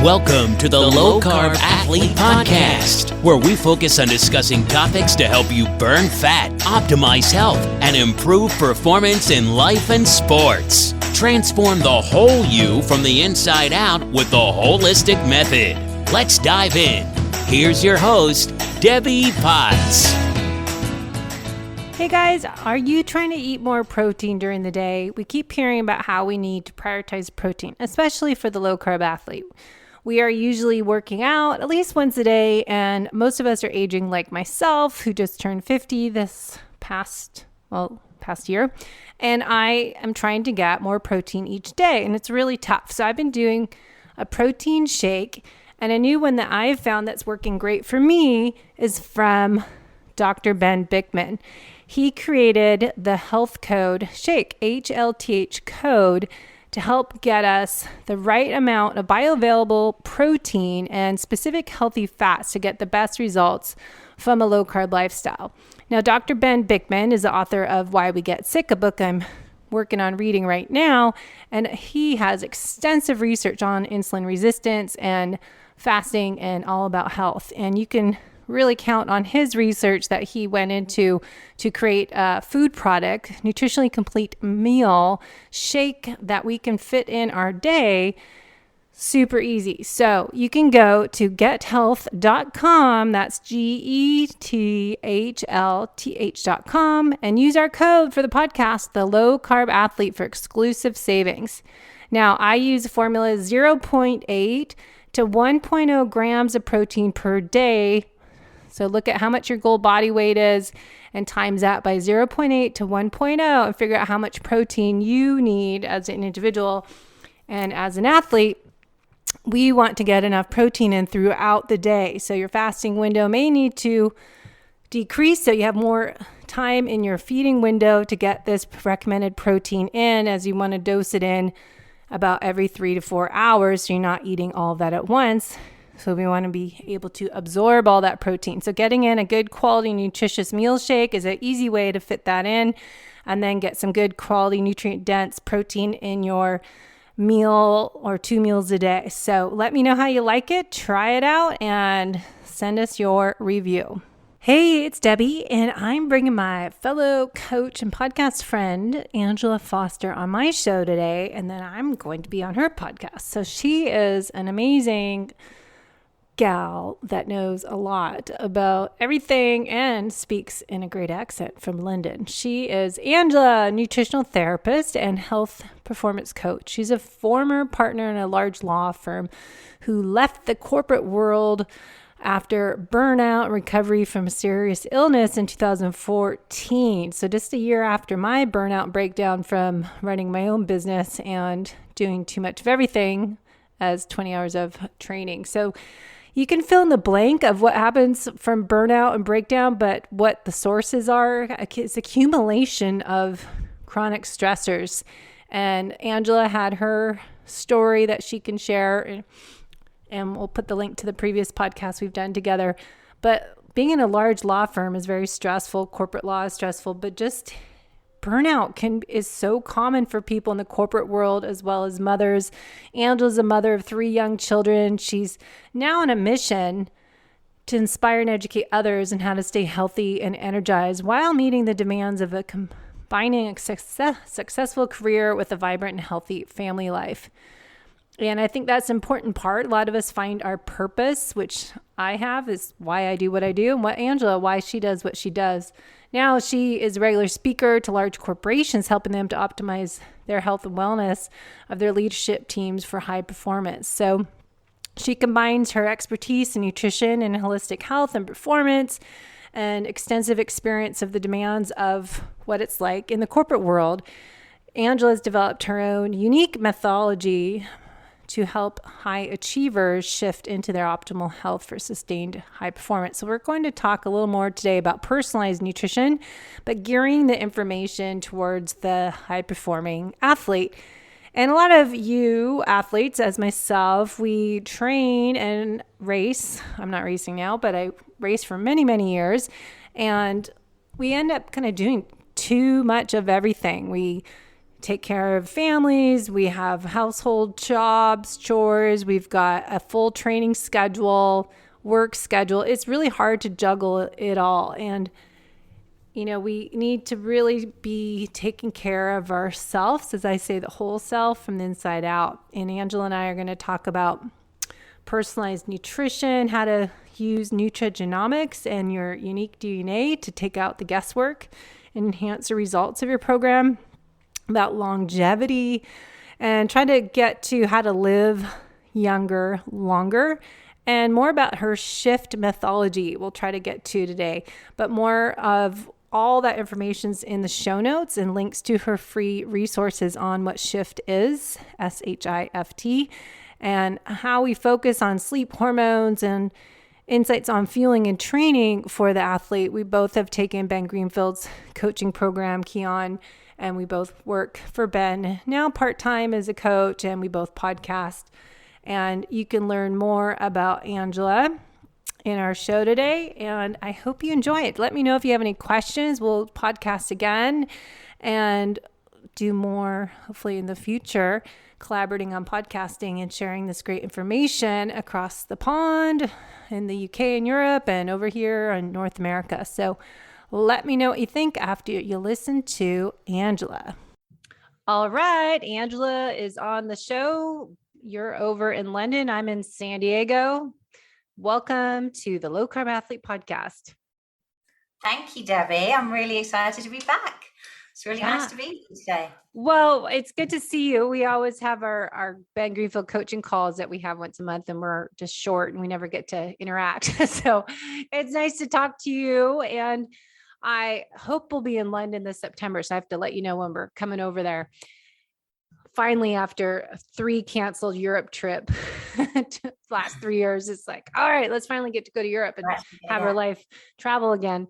Welcome to the Low Carb Athlete Podcast, where we focus on discussing topics to help you burn fat, optimize health, and improve performance in life and sports. Transform the whole you from the inside out with the holistic method. Let's dive in. Here's your host, Debbie Potts. Hey guys, are you trying to eat more protein during the day? We keep hearing about how we need to prioritize protein, especially for the low carb athlete. We are usually working out at least once a day, and most of us are aging like myself, who just turned 50 this past year. And I am trying to get more protein each day, and it's really tough. So I've been doing a protein shake, and a new one that I've found that's working great for me is from Dr. Ben Bikman. He created the health code shake, HLTH code, to help get us the right amount of bioavailable protein and specific healthy fats to get the best results from a low carb lifestyle. Now, Dr. Ben Bikman is the author of Why We Get Sick, a book I'm working on reading right now, and he has extensive research on insulin resistance and fasting and all about health. And you can really count on his research that he went into to create a food product, nutritionally complete meal shake that we can fit in our day super easy. So you can go to gethealth.com, that's GETHLTH.com, and use our code for the podcast, the Low Carb Athlete, for exclusive savings. Now, I use a formula 0.8 to 1.0 grams of protein per day. So look at how much your goal body weight is and times that by 0.8 to 1.0 and figure out how much protein you need as an individual. And as an athlete, we want to get enough protein in throughout the day. So your fasting window may need to decrease so you have more time in your feeding window to get this recommended protein in, as you want to dose it in about every 3 to 4 hours so you're not eating all of that at once. So we want to be able to absorb all that protein. So getting in a good quality nutritious meal shake is an easy way to fit that in, and then get some good quality nutrient dense protein in your meal or 2 meals a day. So let me know how you like it. Try it out and send us your review. Hey, it's Debbie, and I'm bringing my fellow coach and podcast friend, Angela Foster, on my show today, and then I'm going to be on her podcast. So she is an amazing gal that knows a lot about everything and speaks in a great accent from London. She is Angela, a nutritional therapist and health performance coach. She's a former partner in a large law firm who left the corporate world after burnout and recovery from a serious illness in 2014. So just a year after my burnout breakdown from running my own business and doing too much of everything as 20 hours of training. So you can fill in the blank of what happens from burnout and breakdown, but what the sources are, it's accumulation of chronic stressors. And Angela had her story that she can share, and we'll put the link to the previous podcast we've done together. But being in a large law firm is very stressful. Corporate law is stressful, but just burnout is so common for people in the corporate world as well as mothers. Angela's a mother of 3 young children. She's now on a mission to inspire and educate others on how to stay healthy and energized while meeting the demands of combining a successful career with a vibrant and healthy family life. And I think that's an important part. A lot of us find our purpose, which I have, is why I do what I do, and why she does what she does. Now she is a regular speaker to large corporations, helping them to optimize their health and wellness of their leadership teams for high performance. So she combines her expertise in nutrition and holistic health and performance and extensive experience of the demands of what it's like in the corporate world. Angela has developed her own unique methodology to help high achievers shift into their optimal health for sustained high performance. So we're going to talk a little more today about personalized nutrition, but gearing the information towards the high performing athlete. And a lot of you athletes, as myself, we train and race. I'm not racing now, but I raced for many, many years. And we end up kind of doing too much of everything. We take care of families. We have household jobs, chores. We've got a full training schedule, work schedule. It's really hard to juggle it all. And, we need to really be taking care of ourselves, as I say, the whole self from the inside out. And Angela and I are going to talk about personalized nutrition, how to use nutrigenomics and your unique DNA to take out the guesswork and enhance the results of your program, about longevity, and try to get to how to live younger, longer, and more about her S.H.I.F.T methodology we'll try to get to today. But more of all that information's in the show notes and links to her free resources on what S.H.I.F.T is, S.H.I.F.T, and how we focus on sleep hormones and insights on fueling and training for the athlete. We both have taken Ben Greenfield's coaching program, Keon, and we both work for Ben now part-time as a coach, and we both podcast. And you can learn more about Angela in our show today, and I hope you enjoy it. Let me know if you have any questions. We'll podcast again and do more, hopefully in the future, collaborating on podcasting and sharing this great information across the pond in the UK and Europe and over here in North America. So let me know what you think after you listen to Angela. All right, Angela is on the show. You're over in London. I'm in San Diego. Welcome to the Low Carb Athlete Podcast. Thank you, Debbie. I'm really excited to be back. It's really nice to be with you today. Well, it's good to see you. We always have our Ben Greenfield coaching calls that we have once a month, and we're just short and we never get to interact. So it's nice to talk to you. And I hope we'll be in London this September. So I have to let you know when we're coming over there. Finally, after 3 canceled Europe trip, last 3 years, it's like, all right, let's finally get to go to Europe and have our life travel again.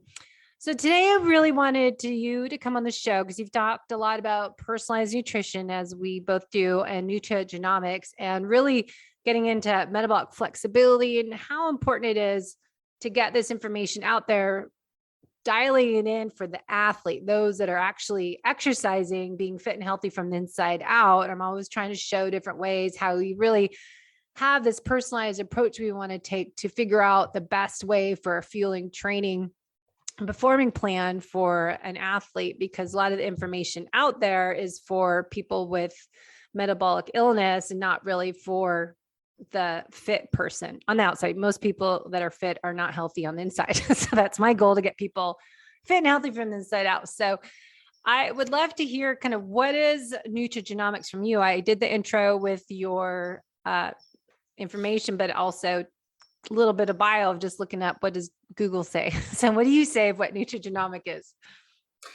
So today I really wanted you to come on the show because you've talked a lot about personalized nutrition, as we both do, and nutrigenomics, and really getting into metabolic flexibility and how important it is to get this information out there, dialing it in for the athlete, those that are actually exercising, being fit and healthy from the inside out. I'm always trying to show different ways how we really have this personalized approach we want to take to figure out the best way for a fueling, training, and performing plan for an athlete, because a lot of the information out there is for people with metabolic illness and not really for the fit person on the outside. Most people that are fit are not healthy on the inside. So that's my goal, to get people fit and healthy from the inside out. So I would love to hear kind of what is nutrigenomics from you. I did the intro with your information, but also a little bit of bio of just looking up what does Google say. So what do you say of what nutrigenomic is?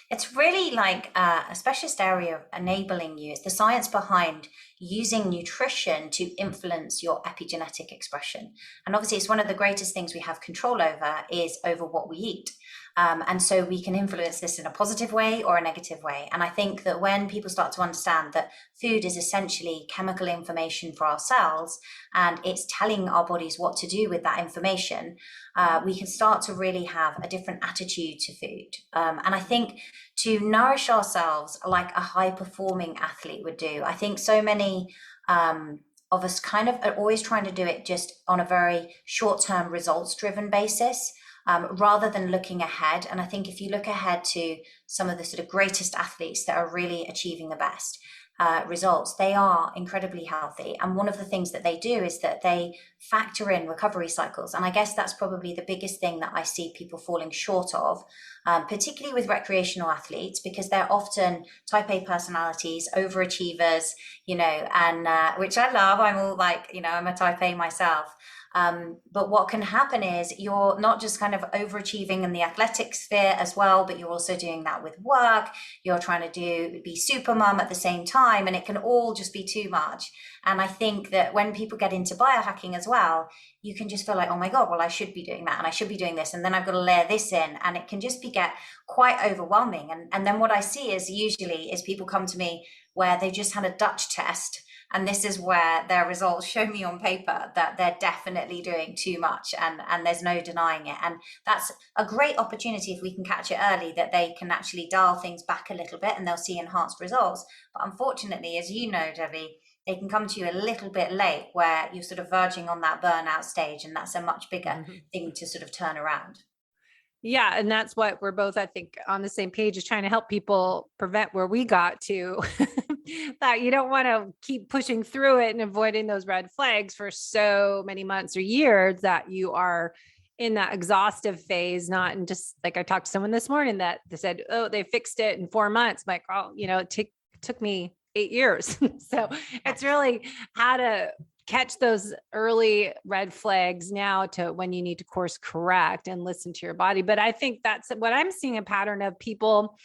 It's really like a specialist area of enabling you. It's the science behind using nutrition to influence your epigenetic expression. And obviously it's one of the greatest things we have control over is over what we eat. And so we can influence this in a positive way or a negative way. And I think that when people start to understand that food is essentially chemical information for our cells, and it's telling our bodies what to do with that information, we can start to really have a different attitude to food. And I think to nourish ourselves like a high performing athlete would do, I think so many of us kind of are always trying to do it just on a very short-term results driven basis. Rather than looking ahead. And I think if you look ahead to some of the sort of greatest athletes that are really achieving the best results, they are incredibly healthy. And one of the things that they do is that they factor in recovery cycles. And I guess that's probably the biggest thing that I see people falling short of, particularly with recreational athletes, because they're often type A personalities, overachievers, and which I love. I'm all like, I'm a type A myself. But what can happen is you're not just kind of overachieving in the athletic sphere as well, but you're also doing that with work. You're trying to be super mom at the same time, and it can all just be too much. And I think that when people get into biohacking as well, you can just feel like, oh my God, well, I should be doing that and I should be doing this. And then I've got to layer this in, and it can just get quite overwhelming. And then what I see is usually people come to me where they just had a Dutch test And this is where their results show me on paper that they're definitely doing too much, and there's no denying it. And that's a great opportunity if we can catch it early, that they can actually dial things back a little bit and they'll see enhanced results. But unfortunately, as you know, Debbie, they can come to you a little bit late where you're sort of verging on that burnout stage, and that's a much bigger thing to sort of turn around. Yeah. And that's what we're both, I think, on the same page, is trying to help people prevent where we got to. That you don't want to keep pushing through it and avoiding those red flags for so many months or years that you are in that exhaustive phase, not in just like, I talked to someone this morning that they said, oh, they fixed it in 4 months. I'm like, oh, it took me 8 years. So it's really how to catch those early red flags now to when you need to course correct and listen to your body. But I think that's what I'm seeing, a pattern of people,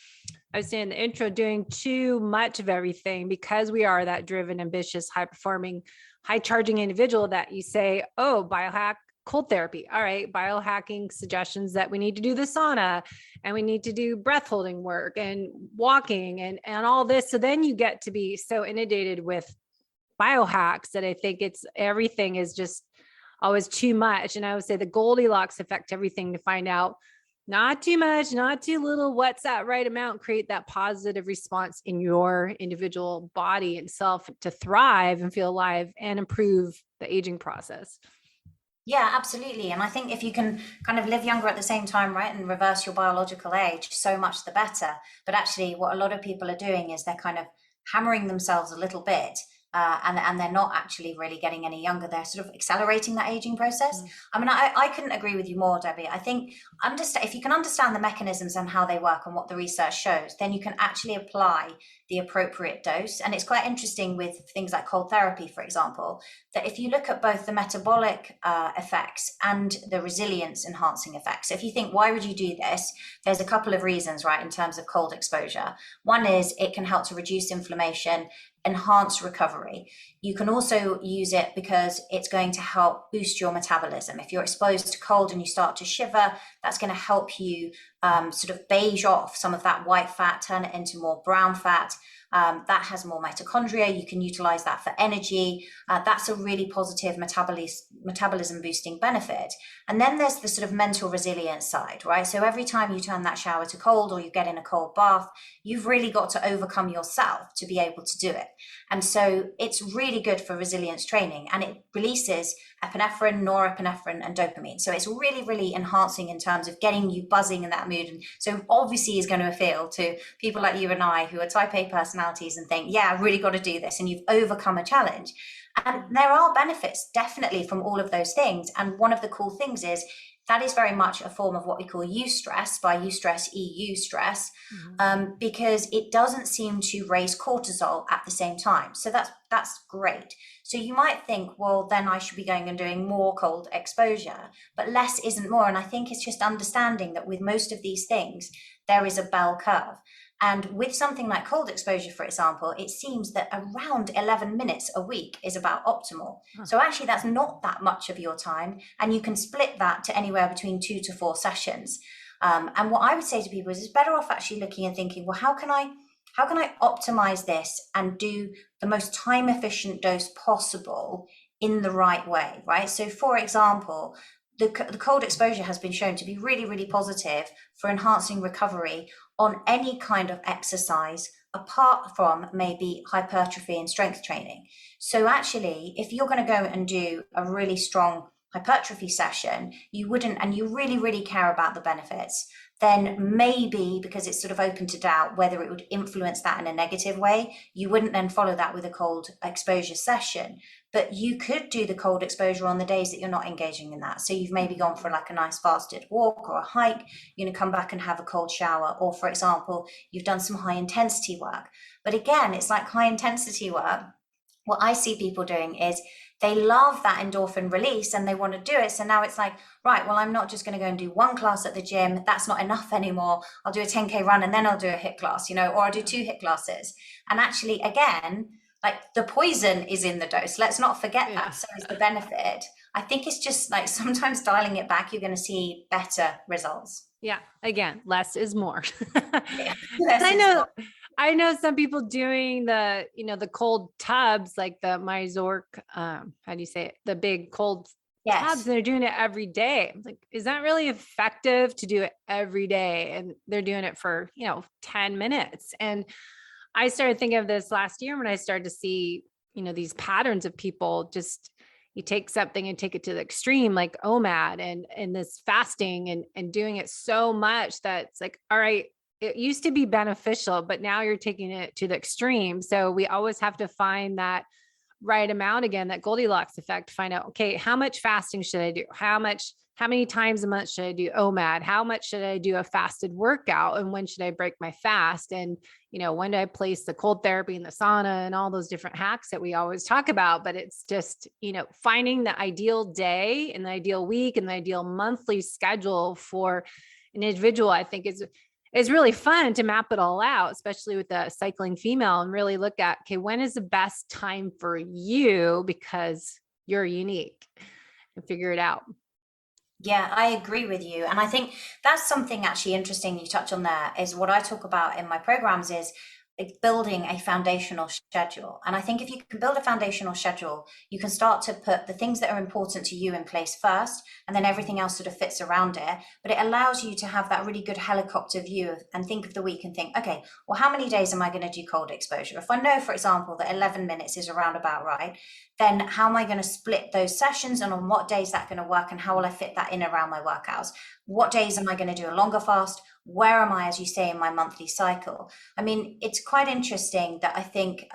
I was saying in the intro, doing too much of everything because we are that driven, ambitious, high performing, high charging individual that you say, oh, biohack, cold therapy. All right. Biohacking suggestions that we need to do the sauna and we need to do breath holding work and walking and all this. So then you get to be so inundated with biohacks that I think everything is just always too much. And I would say the Goldilocks effect, everything to find out not too much, not too little, what's that right amount, create that positive response in your individual body and self to thrive and feel alive and improve the aging process. Yeah, absolutely. And I think if you can kind of live younger at the same time, right, and reverse your biological age, so much the better. But actually what a lot of people are doing is they're kind of hammering themselves a little bit. And they're not actually really getting any younger. They're sort of accelerating that aging process. I mean, I couldn't agree with you more, Debbie. I think if you can understand the mechanisms and how they work and what the research shows, then you can actually apply the appropriate dose. And it's quite interesting with things like cold therapy, for example, that if you look at both the metabolic effects and the resilience enhancing effects, so if you think, why would you do this? There's a couple of reasons, right, in terms of cold exposure. One is it can help to reduce inflammation, enhance recovery. You can also use it because it's going to help boost your metabolism. If you're exposed to cold and you start to shiver, that's going to help you sort of beige off some of that white fat, turn it into more brown fat. That has more mitochondria. You can utilize that for energy. That's a really positive metabolism boosting benefit. And then there's the sort of mental resilience side, right? So every time you turn that shower to cold or you get in a cold bath, you've really got to overcome yourself to be able to do it. And so it's really good for resilience training, and it releases epinephrine, norepinephrine, and dopamine. So it's really, really enhancing in terms of getting you buzzing in that mood. And so obviously is going to appeal to people like you and I who are type A personalities and think, yeah, I've really got to do this. And you've overcome a challenge. And there are benefits definitely from all of those things. And one of the cool things is that is very much a form of what we call eustress, by eustress, EU stress, because it doesn't seem to raise cortisol at the same time. So that's great. So you might think, well, then I should be going and doing more cold exposure, but less isn't more. And I think it's just understanding that with most of these things, there is a bell curve. And with something like cold exposure, for example, it seems that around 11 minutes a week is about optimal. So actually that's not that much of your time. And you can split that to anywhere between 2 to 4 sessions. And what I would say to people is it's better off actually looking and thinking, well, how can I optimize this and do the most time efficient dose possible in the right way, right? So for example, the cold exposure has been shown to be really, really positive for enhancing recovery on any kind of exercise, apart from maybe hypertrophy and strength training. So actually, if you're going to go and do a really strong hypertrophy session, you wouldn't, and you really, really care about the benefits, then maybe because it's sort of open to doubt whether it would influence that in a negative way, you wouldn't then follow that with a cold exposure session. But you could do the cold exposure on the days that you're not engaging in that. So you've maybe gone for like a nice fasted walk or a hike, you're going to come back and have a cold shower. Or for example, you've done some high intensity work. But again, it's like high intensity work. What I see people doing is they love that endorphin release and they want to do it. So now it's like, right, well, I'm not just going to go and do one class at the gym. That's not enough anymore. I'll do a 10K run and then I'll do a HIIT class, or I'll do 2 HIIT classes. And actually, again, like the poison is in the dose. Let's not forget that. So is the benefit. I think it's just like sometimes dialing it back, you're going to see better results. Yeah. Again, less is more. Yeah, I know I know some people doing the, the cold tubs, like the Myzork, how do you say it? The big cold tubs. Yes. They're doing it every day. I'm like, is that really effective to do it every day? And they're doing it for, 10 minutes. And I started thinking of this last year when I started to see, these patterns of people just, you take something and take it to the extreme, like OMAD and this fasting and doing it so much that it's like, all right, it used to be beneficial, but now you're taking it to the extreme. So we always have to find that right amount again, that Goldilocks effect, find out, okay, how much fasting should I do? How many times a month should I do OMAD? How much should I do a fasted workout? And when should I break my fast? And, when do I place the cold therapy and the sauna and all those different hacks that we always talk about? But it's just, finding the ideal day and the ideal week and the ideal monthly schedule for an individual, I think is really fun to map it all out, especially with the cycling female, and really look at, okay, when is the best time for you because you're unique, and figure it out. Yeah, I agree with you. And I think that's something actually interesting you touch on there is what I talk about in my programs is building a foundational schedule. And I think if you can build a foundational schedule, you can start to put the things that are important to you in place first, and then everything else sort of fits around it. But it allows you to have that really good helicopter view and think of the week and think, okay, well, how many days am I going to do cold exposure? If I know, for example, that 11 minutes is around about right, then how am I going to split those sessions, and on what days that going to work, and how will I fit that in around my workouts? What days am I going to do a longer fast? Where am I, as you say, in my monthly cycle? I mean, it's quite interesting that I think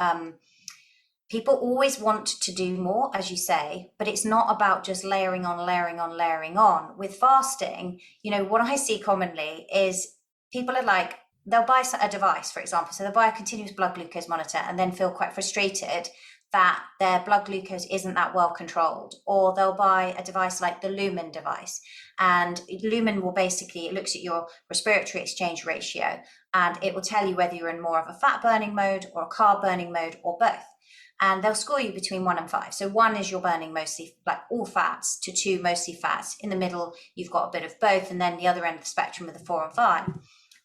people always want to do more, as you say, but it's not about just layering on, layering on, layering on. With fasting, what I see commonly is people are like, they'll buy a device, for example. So they'll buy a continuous blood glucose monitor and then feel quite frustrated that their blood glucose isn't that well controlled. Or they'll buy a device like the Lumen device. And Lumen will basically, it looks at your respiratory exchange ratio, and it will tell you whether you're in more of a fat burning mode or a carb burning mode or both. And they'll score you between 1 and 5. So 1 is you're burning mostly like all fats, to 2 mostly fats. In the middle, you've got a bit of both. And then the other end of the spectrum with the 4 and 5.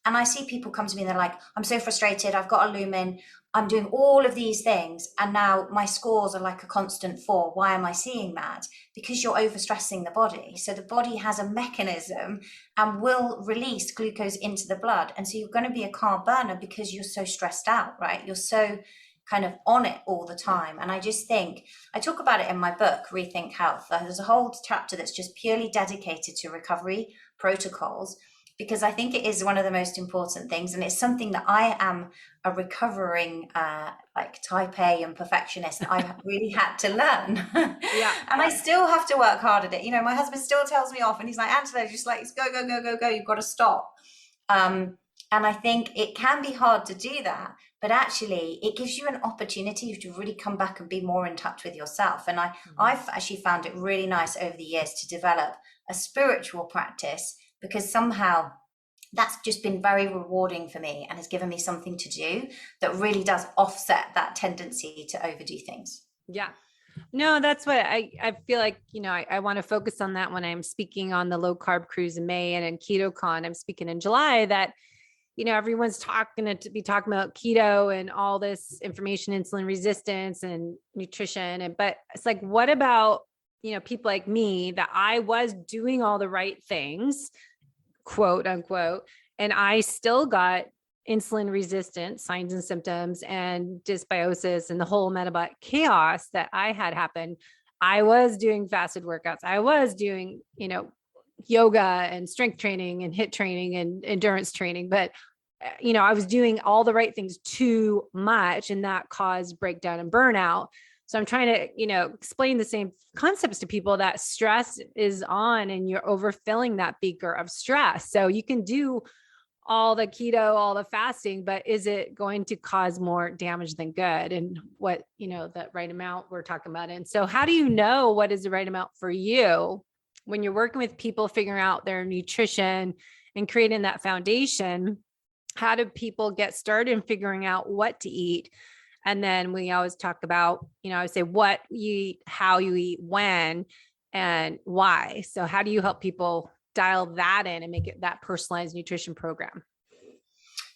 And I see people come to me and they're like, I'm so frustrated. I've got a Lumen. I'm doing all of these things, and now my scores are like a constant 4. Why am I seeing that? Because you're overstressing the body. So the body has a mechanism and will release glucose into the blood. And so you're going to be a carb burner because you're so stressed out, right? You're so kind of on it all the time. And I just think, I talk about it in my book, Rethink Health. There's a whole chapter that's just purely dedicated to recovery protocols, because I think it is one of the most important things. And it's something that I am a recovering like type A and perfectionist. I really had to learn. Yeah. And I still have to work hard at it. My husband still tells me off and he's like, Angela, just like, it's go, go, go, go, go. You've got to stop. And I think it can be hard to do that, but actually it gives you an opportunity to really come back and be more in touch with yourself. And I've actually found it really nice over the years to develop a spiritual practice, because somehow that's just been very rewarding for me and has given me something to do that really does offset that tendency to overdo things. Yeah. No, that's what I feel like, I want to focus on that when I'm speaking on the low carb cruise in May, and in KetoCon, I'm speaking in July, that, everyone's talking about keto and all this information, insulin resistance and nutrition. But it's like, what about, people like me, that I was doing all the right things, quote unquote, and I still got insulin resistance signs and symptoms and dysbiosis and the whole metabolic chaos that I had happen. I was doing fasted workouts. I was doing, yoga and strength training and HIIT training and endurance training, but I was doing all the right things too much, and that caused breakdown and burnout. So I'm trying to, explain the same concepts to people, that stress is on and you're overfilling that beaker of stress. So you can do all the keto, all the fasting, but is it going to cause more damage than good? And what, the right amount we're talking about. And so how do you know what is the right amount for you when you're working with people, figuring out their nutrition and creating that foundation? How do people get started in figuring out what to eat? And then we always talk about, I would say what you eat, how you eat, when, and why. So how do you help people dial that in and make it that personalized nutrition program?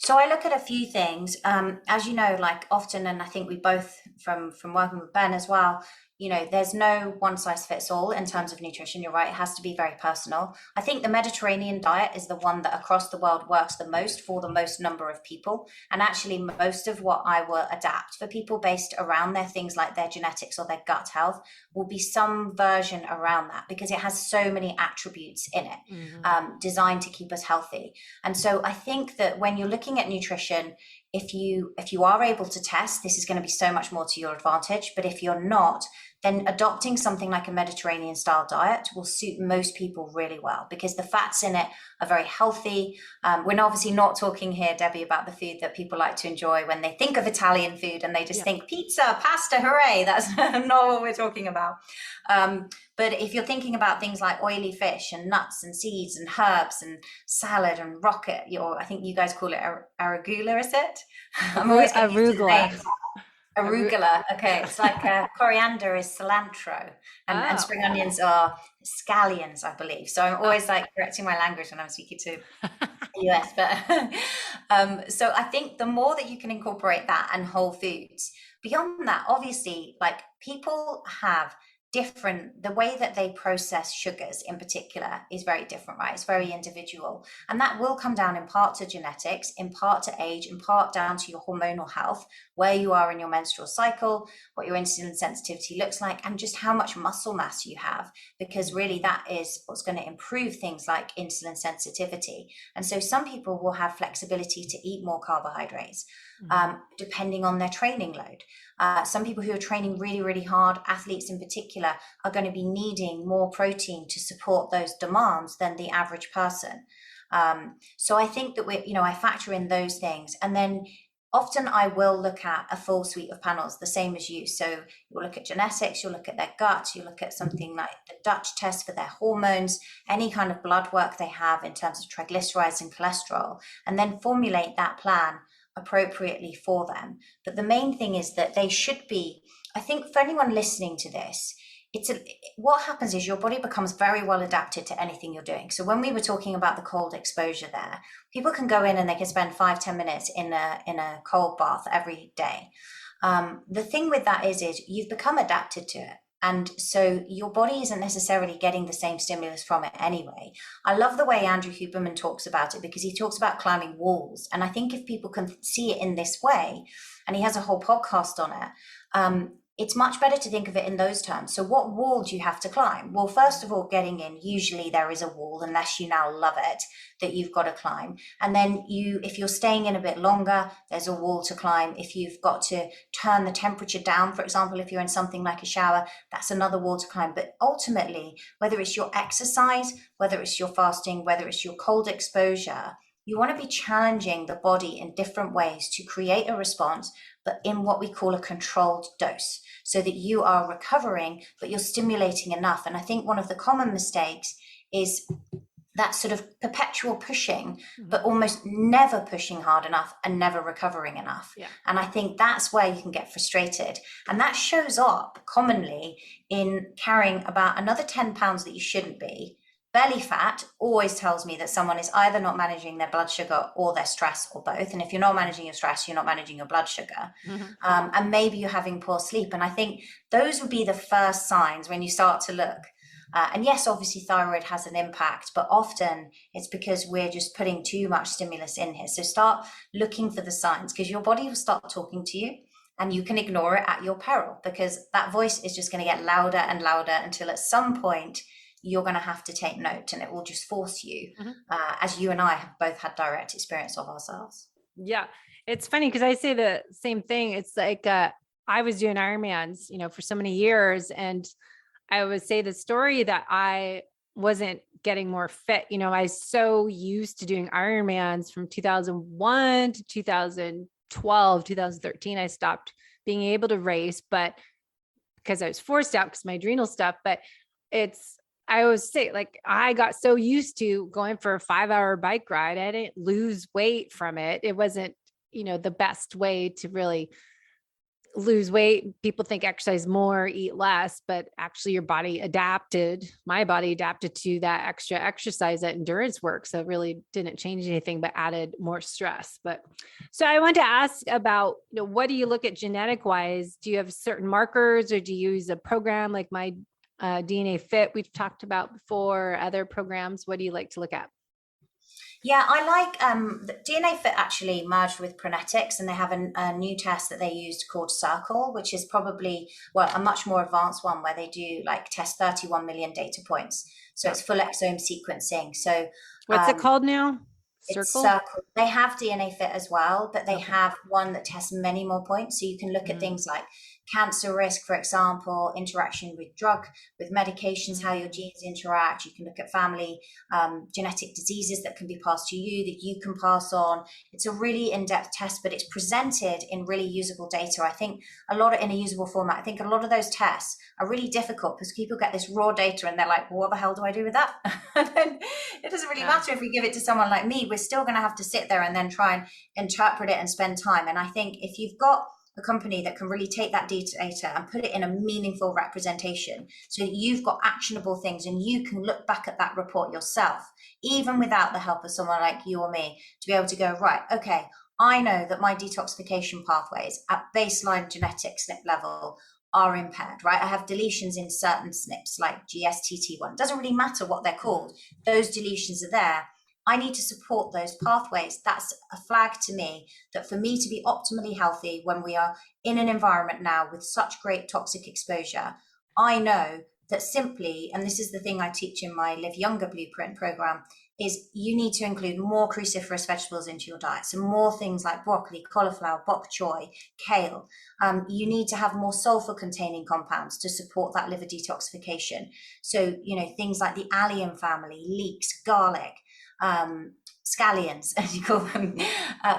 So I look at a few things, as you know, like often, and I think we both from working with Ben as well, there's no one size fits all in terms of nutrition. You're right. It has to be very personal. I think the Mediterranean diet is the one that across the world works the most for the most number of people. And actually most of what I will adapt for people based around their things like their genetics or their gut health will be some version around that because it has so many attributes in it, designed to keep us healthy. And so I think that when you're looking at nutrition, if you are able to test, this is going to be so much more to your advantage. But if you're not, then adopting something like a Mediterranean style diet will suit most people really well because the fats in it are very healthy. We're obviously not talking here, Debbie, about the food that people like to enjoy when they think of Italian food and they just think pizza, pasta, hooray. That's not what we're talking about. But if you're thinking about things like oily fish and nuts and seeds and herbs and salad and rocket, I think you guys call it arugula, is it? I'm always getting used to the names. Arugula. Okay. It's like coriander is cilantro and spring onions are scallions, I believe. So I'm always like correcting my language when I'm speaking to the US. But so I think the more that you can incorporate that and whole foods, beyond that, obviously, like people have the way that they process sugars in particular is very different, right? It's very individual. And that will come down in part to genetics, in part to age, in part down to your hormonal health, where you are in your menstrual cycle, what your insulin sensitivity looks like, and just how much muscle mass you have, because really that is what's going to improve things like insulin sensitivity. And so some people will have flexibility to eat more carbohydrates, depending on their training load. Some people who are training really, really hard, athletes in particular, are going to be needing more protein to support those demands than the average person. So I think that I factor in those things. And then often I will look at a full suite of panels, the same as you. So you'll look at genetics, you'll look at their gut, you look at something like the Dutch test for their hormones, any kind of blood work they have in terms of triglycerides and cholesterol, and then formulate that plan appropriately for them. But the main thing is that they should be, I think for anyone listening to this, what happens is your body becomes very well adapted to anything you're doing. So when we were talking about the cold exposure there, people can go in and they can spend 5-10 minutes in a cold bath every day. The thing with that is you've become adapted to it. And so your body isn't necessarily getting the same stimulus from it anyway. I love the way Andrew Huberman talks about it because he talks about climbing walls. And I think if people can see it in this way, and he has a whole podcast on it, it's much better to think of it in those terms. So what wall do you have to climb? Well, first of all, getting in, usually there is a wall, unless you now love it, that you've got to climb. And then if you're staying in a bit longer, there's a wall to climb. If you've got to turn the temperature down, for example, if you're in something like a shower, that's another wall to climb. But ultimately, whether it's your exercise, whether it's your fasting, whether it's your cold exposure, you want to be challenging the body in different ways to create a response, but in what we call a controlled dose, so that you are recovering, but you're stimulating enough. And I think one of the common mistakes is that sort of perpetual pushing, but almost never pushing hard enough and never recovering enough. Yeah. And I think that's where you can get frustrated. And that shows up commonly in carrying about another 10 pounds that you shouldn't be. Belly fat always tells me that someone is either not managing their blood sugar or their stress or both. And if you're not managing your stress, you're not managing your blood sugar. And maybe you're having poor sleep. And I think those would be the first signs when you start to look. And yes, obviously thyroid has an impact, but often it's because we're just putting too much stimulus in here. So start looking for the signs, because your body will start talking to you and you can ignore it at your peril, because that voice is just going to get louder and louder until at some point you're going to have to take note, and it will just force you, as you and I have both had direct experience of ourselves. Yeah. It's funny because I say the same thing. It's like, I was doing Ironmans, for so many years. And I would say the story that I wasn't getting more fit. I was so used to doing Ironmans from 2001 to 2012, 2013, I stopped being able to race, but because I was forced out because my adrenal stuff, but I always say, like, I got so used to going for a 5-hour bike ride. I didn't lose weight from it. It wasn't, the best way to really lose weight. People think exercise more, eat less, but actually my body adapted to that extra exercise, that endurance work. So it really didn't change anything, but added more stress. But so I want to ask about, what do you look at genetic wise? Do you have certain markers, or do you use a program like my DNA Fit we've talked about before, other programs? What do you like to look at? Yeah, I like the DNA Fit actually merged with Pronetics, and they have a new test that they used called Circle, which is probably, well, a much more advanced one where they do like test 31 million data points. So it's full exome sequencing. So what's it called now? it's Circle? Circle. They have DNA Fit as well, but they Okay. have one that tests many more points. So you can look at things like cancer risk, for example, interaction with medications, how your genes interact. You can look at family genetic diseases that can be passed to you, that you can pass on. It's a really in-depth test, but it's presented in really usable data. I think in a usable format. I think a lot of those tests are really difficult because people get this raw data and they're like, well, what the hell do I do with that? And then it doesn't really matter if we give it to someone like me. We're still going to have to sit there and then try and interpret it and spend time. And I think if you've got a company that can really take that data and put it in a meaningful representation, so you've got actionable things and you can look back at that report yourself, even without the help of someone like you or me, to be able to go, right, okay, I know that my detoxification pathways at baseline genetic SNP level are impaired, right? I have deletions in certain SNPs like GSTT1. It doesn't really matter what they're called. Those deletions are there. I need to support those pathways. That's a flag to me that for me to be optimally healthy when we are in an environment now with such great toxic exposure, I know that simply, and this is the thing I teach in my Live Younger Blueprint program, is you need to include more cruciferous vegetables into your diet. So more things like broccoli, cauliflower, bok choy, kale. You need to have more sulfur containing compounds to support that liver detoxification. So, things like the allium family, leeks, garlic, scallions, as you call them,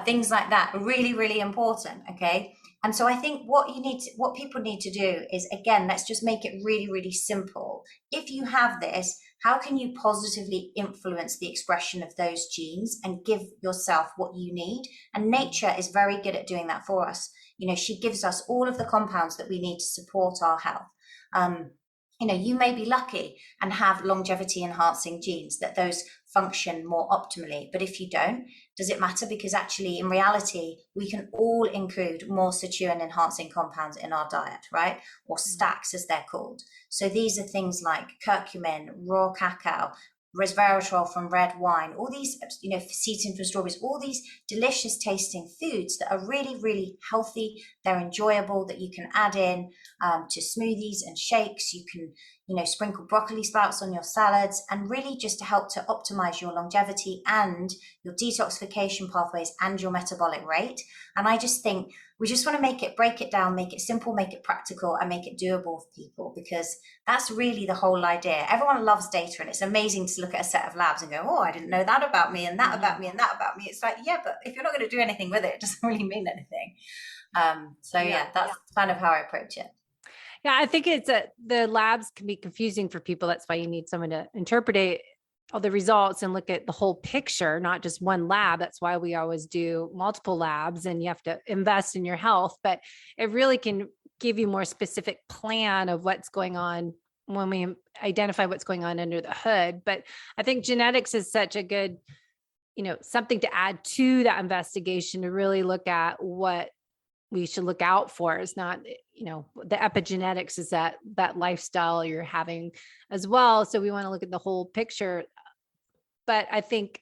things like that are really, really important. Okay. And so I think what people need to do is, again, let's just make it really, really simple. If you have this, how can you positively influence the expression of those genes and give yourself what you need? And nature is very good at doing that for us. She gives us all of the compounds that we need to support our health. You may be lucky and have longevity enhancing genes that those function more optimally. But if you don't, does it matter? Because actually, in reality, we can all include more sirtuin enhancing compounds in our diet, right? Or stacks, as they're called. So these are things like curcumin, raw cacao, resveratrol from red wine, all these, cetin from strawberries, all these delicious tasting foods that are really, really healthy. They're enjoyable, that you can add in to smoothies and shakes. You can, sprinkle broccoli sprouts on your salads, and really just to help to optimize your longevity and your detoxification pathways and your metabolic rate. And I just think we just want to break it down, make it simple, make it practical, and make it doable for people, because that's really the whole idea. Everyone loves data, and it's amazing to look at a set of labs and go, oh, I didn't know that about me, and that about me, and that about me. It's like, yeah, but if you're not going to do anything with it, it doesn't really mean anything. That's kind of how I approach it. Yeah, I think the labs can be confusing for people. That's why you need someone to interpret all the results and look at the whole picture, not just one lab. That's why we always do multiple labs, and you have to invest in your health, but it really can give you more specific plan of what's going on when we identify what's going on under the hood. But I think genetics is such a good, something to add to that investigation, to really look at what we should look out for. Is not, the epigenetics is that lifestyle you're having as well. So we want to look at the whole picture. But I think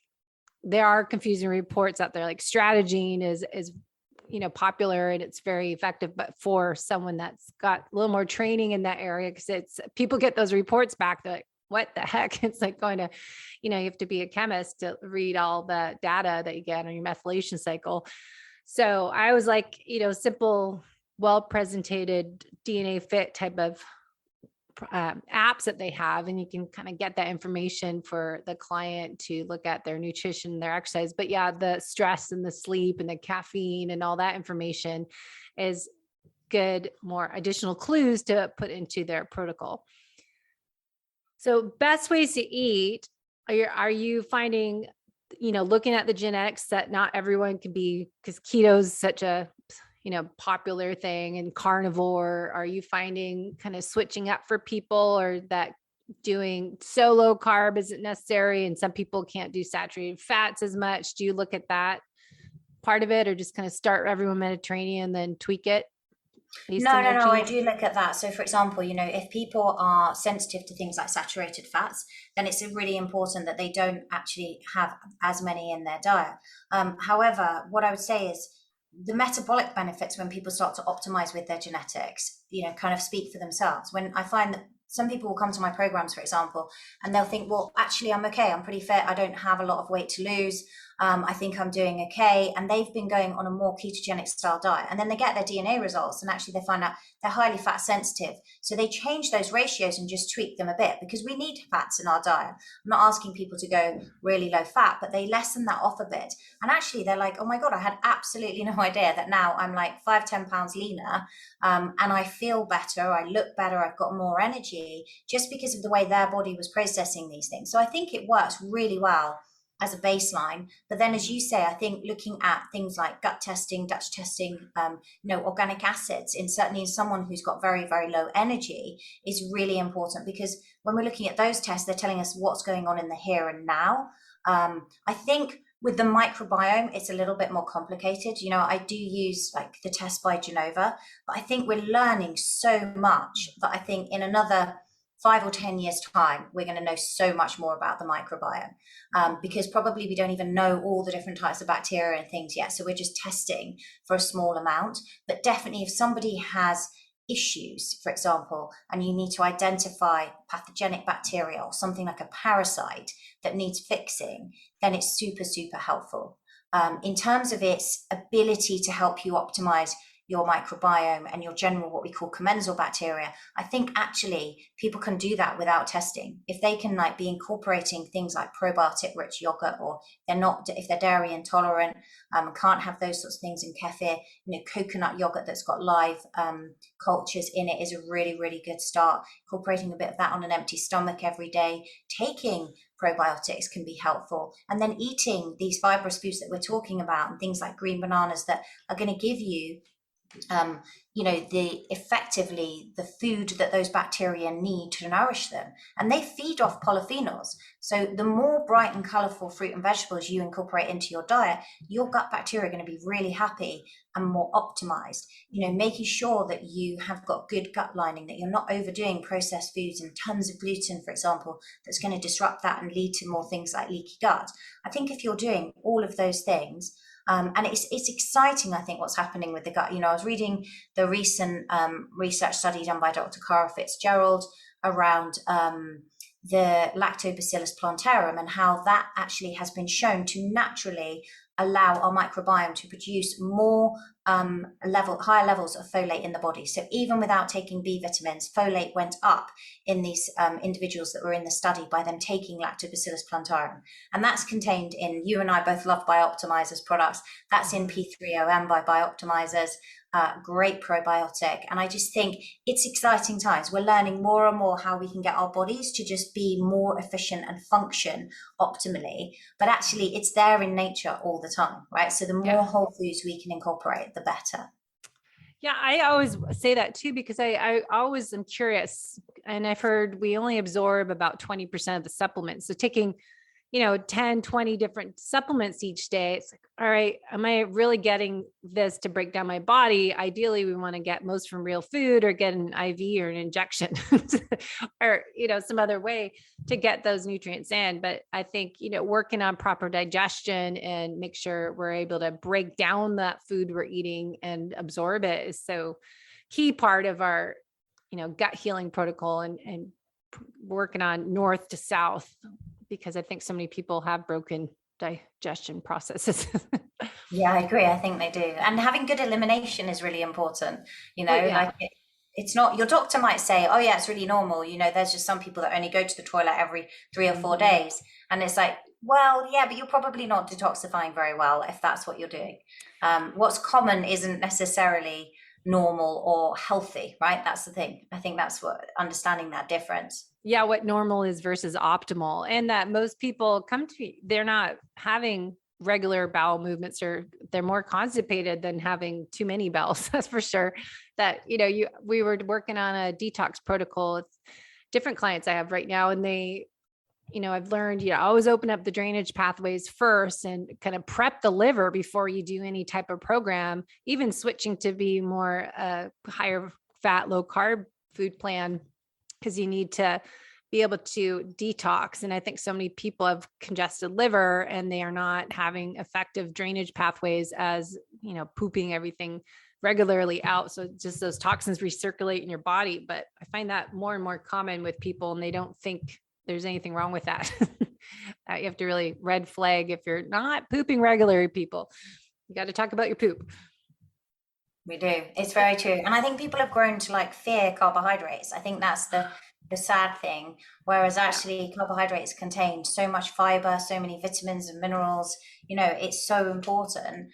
there are confusing reports out there, like Strategene is popular and it's very effective, but for someone that's got a little more training in that area, because people get those reports back, they're like, what the heck? It's like going to, you have to be a chemist to read all the data that you get on your methylation cycle. So I was like, simple, well-presented DNA Fit type of apps that they have, and you can kind of get that information for the client to look at their nutrition, their exercise. But yeah, the stress and the sleep and the caffeine and all that information is good, more additional clues to put into their protocol. So best ways to eat, are you finding, looking at the genetics, that not everyone can be, because keto is such a, popular thing and carnivore? Are you finding kind of switching up for people, or that doing so low carb isn't necessary and some people can't do saturated fats as much? Do you look at that part of it, or just kind of start everyone Mediterranean, then tweak it based on their No, I genes? do look at that. So, for example, if people are sensitive to things like saturated fats, then it's really important that they don't actually have as many in their diet. However, what I would say is the metabolic benefits when people start to optimize with their genetics, kind of speak for themselves. When I find that some people will come to my programs, for example, and they'll think, well, actually, I'm okay. I'm pretty fit. I don't have a lot of weight to lose. I think I'm doing okay. And they've been going on a more ketogenic style diet. And then they get their DNA results and actually they find out they're highly fat sensitive. So they change those ratios and just tweak them a bit, because we need fats in our diet. I'm not asking people to go really low fat, but they lessen that off a bit. And actually they're like, oh my God, I had absolutely no idea that now I'm like 5-10 pounds leaner. And I feel better. I look better. I've got more energy just because of the way their body was processing these things. So I think it works really well as a baseline. But then, as you say, I think looking at things like gut testing, Dutch testing, organic acids, certainly in someone who's got very, very low energy, is really important, because when we're looking at those tests, they're telling us what's going on in the here and now. I think with the microbiome, it's a little bit more complicated. I do use like the test by Genova, but I think we're learning so much that I think in another 5 or 10 years time, we're going to know so much more about the microbiome, because probably we don't even know all the different types of bacteria and things yet. So we're just testing for a small amount. But definitely if somebody has issues, for example, and you need to identify pathogenic bacteria or something like a parasite that needs fixing, then it's super, super helpful. In terms of its ability to help you optimize your microbiome and your general, what we call commensal bacteria, I think actually people can do that without testing. If they can be incorporating things like probiotic rich yogurt, or if they're dairy intolerant, can't have those sorts of things in kefir, coconut yogurt that's got live cultures in it is a really, really good start. Incorporating a bit of that on an empty stomach every day, taking probiotics can be helpful. And then eating these fibrous foods that we're talking about, and things like green bananas that are going to give you effectively the food that those bacteria need to nourish them. And they feed off polyphenols. So the more bright and colorful fruit and vegetables you incorporate into your diet, your gut bacteria are going to be really happy and more optimized. Making sure that you have got good gut lining, that you're not overdoing processed foods and tons of gluten, for example, that's going to disrupt that and lead to more things like leaky gut. I think if you're doing all of those things, and it's exciting, I think, what's happening with the gut. I was reading the recent research study done by Dr. Cara Fitzgerald around the Lactobacillus plantarum, and how that actually has been shown to naturally allow our microbiome to produce more higher levels of folate in the body. So even without taking B vitamins, folate went up in these individuals that were in the study by them taking Lactobacillus plantarum. And that's contained in, you and I both love Bioptimizers products. That's in P3OM by Bioptimizers. Great probiotic. And I just think it's exciting times. We're learning more and more how we can get our bodies to just be more efficient and function optimally. But actually, it's there in nature all the time, right? So the more whole foods we can incorporate, the better. Yeah, I always say that too, because I always am curious. And I've heard we only absorb about 20% of the supplements. So taking 10, 20 different supplements each day. It's like, all right, am I really getting this to break down my body? Ideally, we want to get most from real food, or get an IV or an injection or, some other way to get those nutrients in. But I think, working on proper digestion and make sure we're able to break down that food we're eating and absorb it is so key part of our, gut healing protocol, and working on north to south, because I think so many people have broken digestion processes. Yeah, I agree. I think they do. And having good elimination is really important. It's not, your doctor might say, oh yeah, it's really normal. There's just some people that only go to the toilet every 3 or 4 days. And it's like, well, yeah, but you're probably not detoxifying very well if that's what you're doing. What's common isn't necessarily normal or healthy, right? That's the thing. I think that's what, understanding that difference. Yeah, what normal is versus optimal. And that most people come to, they're not having regular bowel movements they're more constipated than having too many bowels. That's for sure. That, we were working on a detox protocol with different clients I have right now. And they, I've learned, always open up the drainage pathways first and kind of prep the liver before you do any type of program, even switching to be more higher fat, low carb food plan, because you need to be able to detox. And I think so many people have congested liver and they are not having effective drainage pathways as, pooping everything regularly out. So just those toxins recirculate in your body. But I find that more and more common with people, and they don't think there's anything wrong with that. You have to really red flag if you're not pooping regularly, people. You got to talk about your poop. We do. It's very true. And I think people have grown to fear carbohydrates. I think that's the sad thing. Whereas actually carbohydrates contain so much fiber, so many vitamins and minerals, it's so important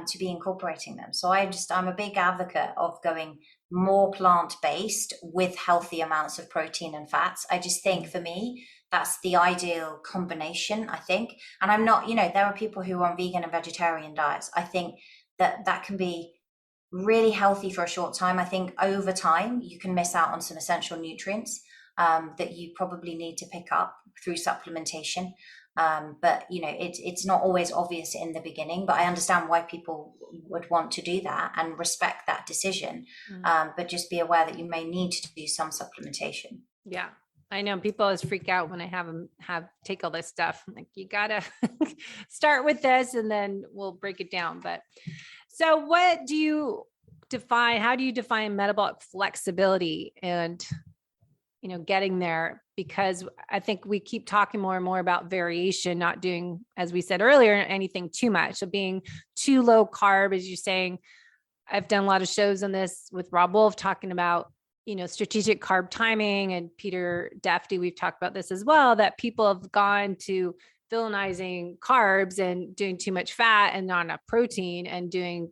to be incorporating them. So I'm a big advocate of going more plant-based with healthy amounts of protein and fats. I just think for me, that's the ideal combination, I think. And I'm not, there are people who are on vegan and vegetarian diets. I think that can be really healthy for a short time. I think over time, you can miss out on some essential nutrients that you probably need to pick up through supplementation. But it's not always obvious in the beginning, but I understand why people would want to do that and respect that decision. But just be aware that you may need to do some supplementation. Yeah. I know people always freak out when I have them take all this stuff. I'm like, you gotta start with this and then we'll break it down. But so how do you define metabolic flexibility and, getting there? Because I think we keep talking more and more about variation, not doing, as we said earlier, anything too much. So being too low carb, as you're saying. I've done a lot of shows on this with Rob Wolf talking about, strategic carb timing, and Peter Defty, we've talked about this as well, that people have gone to villainizing carbs and doing too much fat and not enough protein and doing,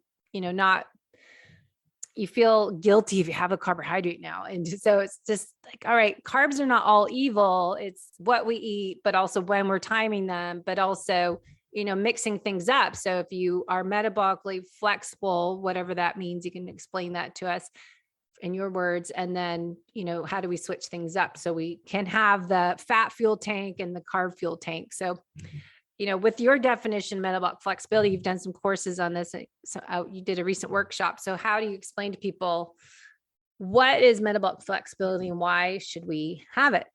you feel guilty if you have a carbohydrate now. And so it's just like, all right, carbs are not all evil. It's what we eat, but also when we're timing them, but also, mixing things up. So if you are metabolically flexible, whatever that means, you can explain that to us in your words. And then, how do we switch things up so we can have the fat fuel tank and the carb fuel tank? So, with your definition, metabolic flexibility, you've done some courses on this. So you did a recent workshop. So how do you explain to people what is metabolic flexibility and why should we have it?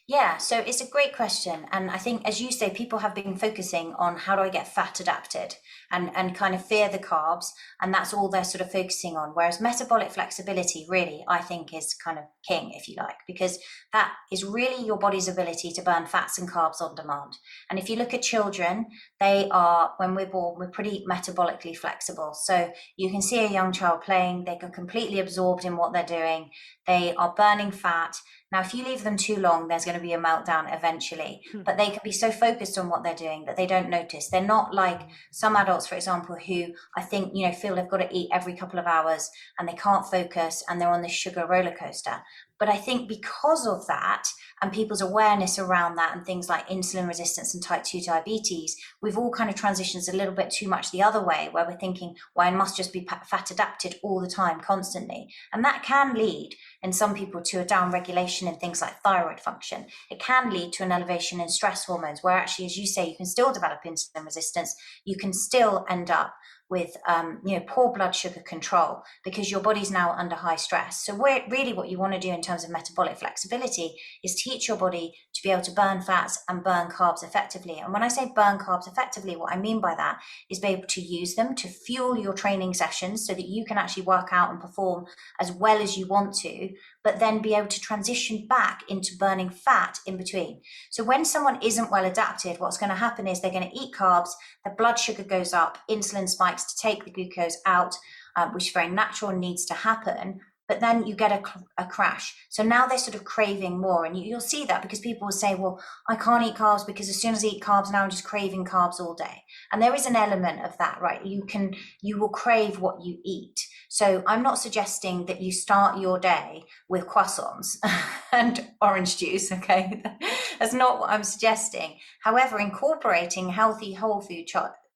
Yeah, so it's a great question. And I think, as you say, people have been focusing on how do I get fat adapted and kind of fear the carbs. And that's all they're sort of focusing on. Whereas metabolic flexibility really, I think, is kind of king, if you like, because that is really your body's ability to burn fats and carbs on demand. And if you look at children, when we're born, we're pretty metabolically flexible. So you can see a young child playing, they get completely absorbed in what they're doing. They are burning fat. Now, if you leave them too long, there's going to be a meltdown eventually, but they can be so focused on what they're doing that they don't notice. They're not like some adults, for example, who I think, feel they've got to eat every couple of hours and they can't focus and they're on this sugar roller coaster. But I think because of that and people's awareness around that and things like insulin resistance and type 2 diabetes, we've all kind of transitioned a little bit too much the other way, where we're thinking, well, I must just be fat adapted all the time, constantly. And that can lead in some people to a down regulation in things like thyroid function. It can lead to an elevation in stress hormones, where actually, as you say, you can still develop insulin resistance. You can still end up with poor blood sugar control because your body's now under high stress. So really what you want to do in terms of metabolic flexibility is teach your body to be able to burn fats and burn carbs effectively. And when I say burn carbs effectively, what I mean by that is be able to use them to fuel your training sessions so that you can actually work out and perform as well as you want to, but then be able to transition back into burning fat in between. So when someone isn't well adapted, what's going to happen is they're going to eat carbs, the blood sugar goes up, insulin spikes to take the glucose out, which is very natural and needs to happen. but then you get a crash. So now they're sort of craving more. And you'll see that because people will say, well, I can't eat carbs because as soon as I eat carbs, now I'm just craving carbs all day. And there is an element of that, right? You will crave what you eat. So I'm not suggesting that you start your day with croissants and orange juice, okay? That's not what I'm suggesting. However, incorporating healthy whole food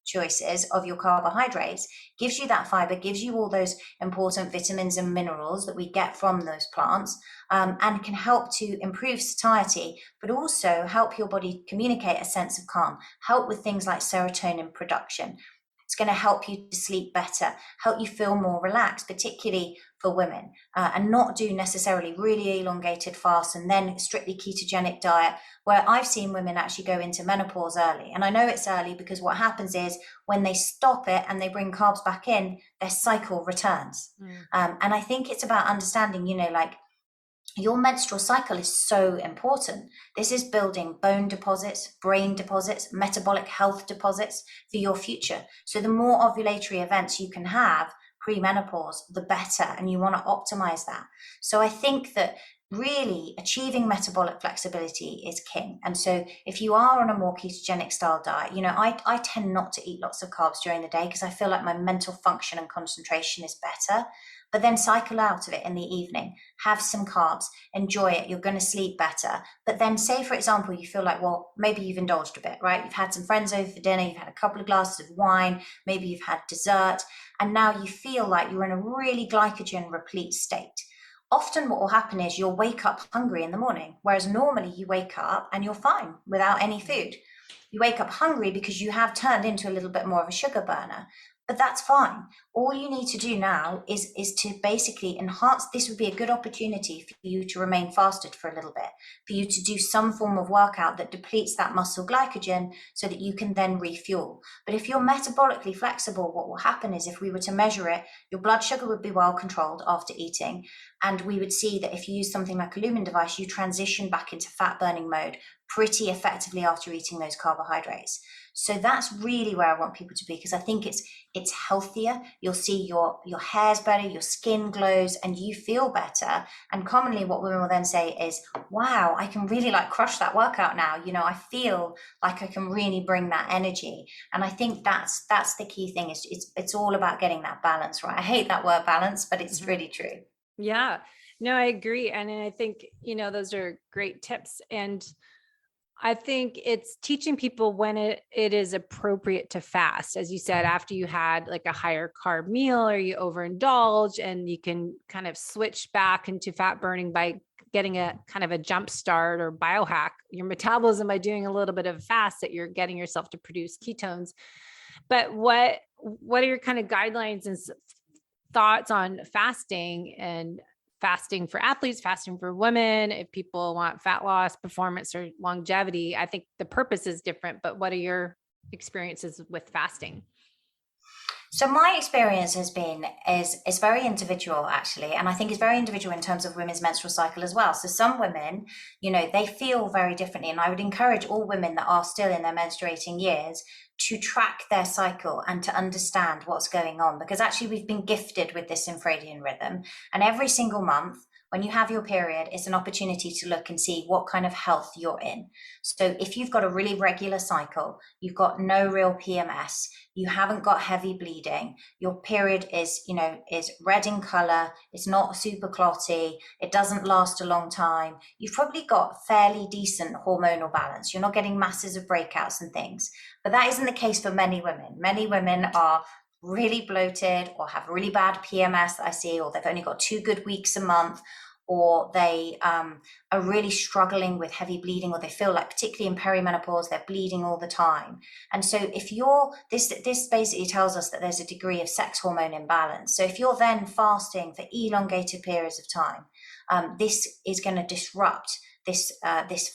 choices of your carbohydrates gives you that fiber, gives you all those important vitamins and minerals that we get from those plants, and can help to improve satiety, but also help your body communicate a sense of calm, help with things like serotonin production. It's going to help you to sleep better, help you feel more relaxed, particularly for women, and not do necessarily really elongated fasts and then strictly ketogenic diet, where I've seen women actually go into menopause early. And I know it's early because what happens is when they stop it and they bring carbs back in, their cycle returns. And I think it's about understanding, like, your menstrual cycle is so important. This is building bone deposits, brain deposits, metabolic health deposits for your future. So the more ovulatory events you can have pre-menopause, the better, and you want to optimize that. So I think that really achieving metabolic flexibility is king. And so if you are on a more ketogenic style diet, I tend not to eat lots of carbs during the day because I feel like my mental function and concentration is better. But then cycle out of it in the evening, have some carbs, enjoy it, you're going to sleep better. But then say, for example, you feel like, well, maybe you've indulged a bit, right? You've had some friends over for dinner, you've had a couple of glasses of wine, maybe you've had dessert, and now you feel like you're in a really glycogen replete state. Often what will happen is you'll wake up hungry in the morning, whereas normally you wake up and you're fine without any food. You wake up hungry because you have turned into a little bit more of a sugar burner. But that's fine. All you need to do now is to basically enhance. This would be a good opportunity for you to remain fasted for a little bit, for you to do some form of workout that depletes that muscle glycogen so that you can then refuel. But if you're metabolically flexible, what will happen is if we were to measure it, your blood sugar would be well controlled after eating. And we would see that if you use something like a Lumen device, you transition back into fat burning mode pretty effectively after eating those carbohydrates. So that's really where I want people to be, because I think it's healthier. You'll see your hair's better, your skin glows, and you feel better. And commonly what women will then say is, wow, I can really crush that workout now. I feel like I can really bring that energy. And I think that's the key thing. It's all about getting that balance, right? I hate that word balance, but it's really true. Yeah, no, I agree. And I think, those are great tips. And I think it's teaching people when it is appropriate to fast. As you said, after you had a higher carb meal or you overindulge, and you can kind of switch back into fat burning by getting a kind of a jump start or biohack your metabolism by doing a little bit of fast, that you're getting yourself to produce ketones. But what are your kind of guidelines and thoughts on fasting, and fasting for athletes, fasting for women, if people want fat loss, performance, or longevity? I think the purpose is different, but what are your experiences with fasting? So my experience is very individual, actually. And I think it's very individual in terms of women's menstrual cycle as well. So some women, they feel very differently. And I would encourage all women that are still in their menstruating years to track their cycle and to understand what's going on, because actually we've been gifted with this infradian rhythm, and every single month when you have your period, it's an opportunity to look and see what kind of health you're in. So if you've got a really regular cycle, you've got no real PMS, you haven't got heavy bleeding, your period is red in color, it's not super clotty, it doesn't last a long time, you've probably got fairly decent hormonal balance. You're not getting masses of breakouts and things. But that isn't the case for many women. Many women are really bloated or have really bad PMS that I see, or they've only got 2 good weeks a month, or they are really struggling with heavy bleeding, or they feel like, particularly in perimenopause, they're bleeding all the time. And so if this basically tells us that there's a degree of sex hormone imbalance. So if you're then fasting for elongated periods of time, this is going to disrupt this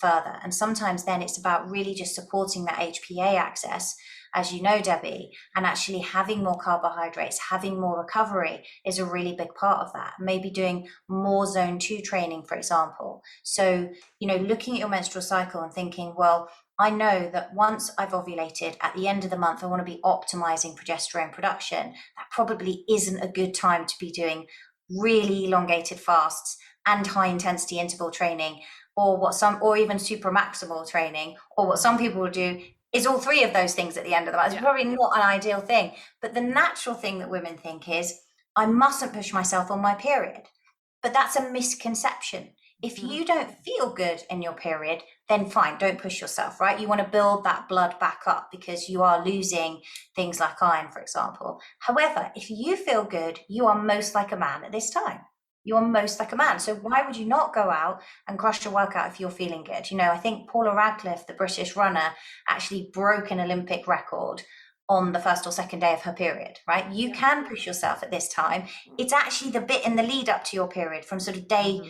further. And sometimes then it's about really just supporting that HPA access, as you know, Debbie, and actually having more carbohydrates, having more recovery is a really big part of that. Maybe doing more zone 2 training, for example. So, looking at your menstrual cycle and thinking, well, I know that once I've ovulated, at the end of the month, I want to be optimizing progesterone production. That probably isn't a good time to be doing really elongated fasts and high intensity interval training, or even super maximal training, or what some people will do is all three of those things at the end of the month. It's probably not an ideal thing, but the natural thing that women think is, I mustn't push myself on my period. But that's a misconception. If you don't feel good in your period, then fine, don't push yourself, right? You want to build that blood back up because you are losing things like iron, for example. However, if you feel good, you are most like a man at this time. You are most like a man. So why would you not go out and crush your workout if you're feeling good? You know, I think Paula Radcliffe, the British runner, actually broke an Olympic record on the first or second day of her period, right? You can push yourself at this time. It's actually the bit in the lead up to your period from sort of day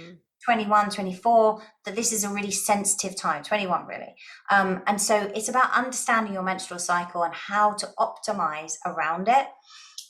21, 24, that this is a really sensitive time, 21 really. And so it's about understanding your menstrual cycle and how to optimize around it.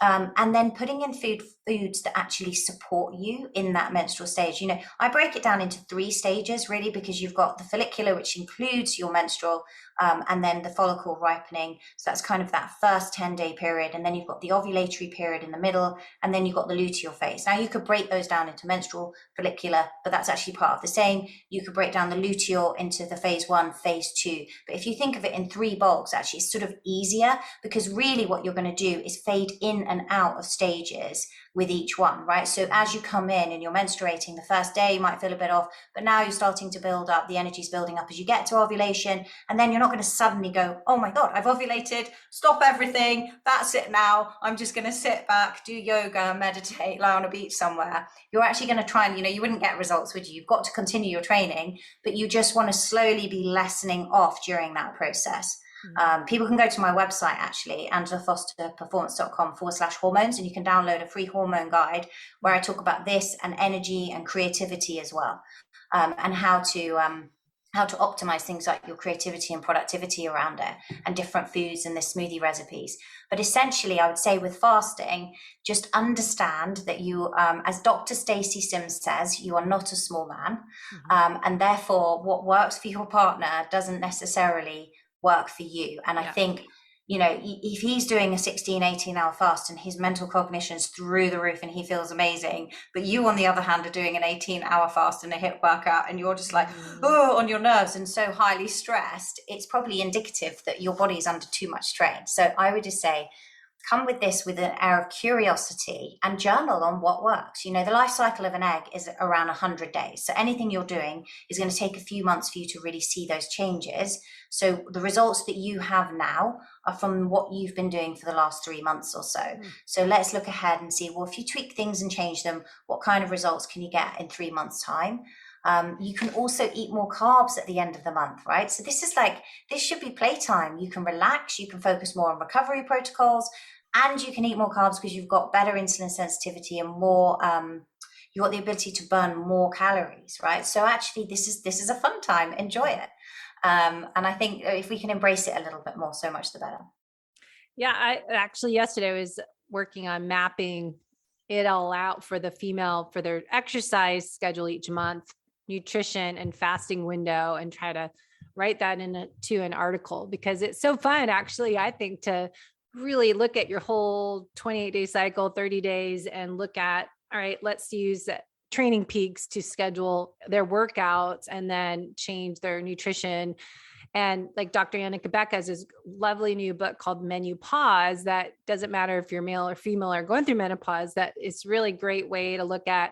And then putting in foods that actually support you in that menstrual stage. You know, I break it down into 3 stages really, because you've got the follicular, which includes your menstrual, and then the follicle ripening. So that's kind of that first 10-day period. And then you've got the ovulatory period in the middle, and then you've got the luteal phase. Now you could break those down into menstrual, follicular, but that's actually part of the same. You could break down the luteal into the phase 1, phase 2. But if you think of it in 3 bulks, actually it's sort of easier, because really what you're going to do is fade in and out of stages with each one, right? So as you come in and you're menstruating, the first day you might feel a bit off, but now you're starting to build up, the energy's building up as you get to ovulation, and then you're not going to suddenly go, oh my God, I've ovulated, stop everything, that's it now, I'm just going to sit back, do yoga, meditate, lie on a beach somewhere. You're actually going to try and, you wouldn't get results, would you? You've got to continue your training, but you just want to slowly be lessening off during that process. People can go to my website, actually, angelafosterperformance.com/hormones, and you can download a free hormone guide where I talk about this and energy and creativity as well, and how to optimize things like your creativity and productivity around it, and different foods and the smoothie recipes. But essentially, I would say with fasting, just understand that you, as Dr. Stacey Sims says, you are not a small man, and therefore what works for your partner doesn't necessarily work for you. And I think, if he's doing a 18 hour fast and his mental cognition's through the roof and he feels amazing, but you on the other hand are doing an 18-hour fast and a HIIT workout and you're just like, oh, on your nerves and so highly stressed, it's probably indicative that your body's under too much strain. So I would just say, come with this with an air of curiosity and journal on what works. The life cycle of an egg is around 100 days. So anything you're doing is going to take a few months for you to really see those changes. So the results that you have now are from what you've been doing for the last 3 months or so. So let's look ahead and see, well, if you tweak things and change them, what kind of results can you get in 3 months' time? You can also eat more carbs at the end of the month, right? So this should be playtime. You can relax, you can focus more on recovery protocols, and you can eat more carbs because you've got better insulin sensitivity and more, you've got the ability to burn more calories, right? So actually this is a fun time, enjoy it. And I think if we can embrace it a little bit more, so much the better. Yeah, I actually yesterday was working on mapping it all out for the female, for their exercise schedule each month, nutrition and fasting window, and try to write that into an article, because it's so fun, actually, I think, to really look at your whole 28-day cycle, 30 days, and look at, all right, let's use training peaks to schedule their workouts and then change their nutrition. And like Dr. Yannicka Beck has this lovely new book called Menopause, that doesn't matter if you're male or female or going through menopause, that it's really great way to look at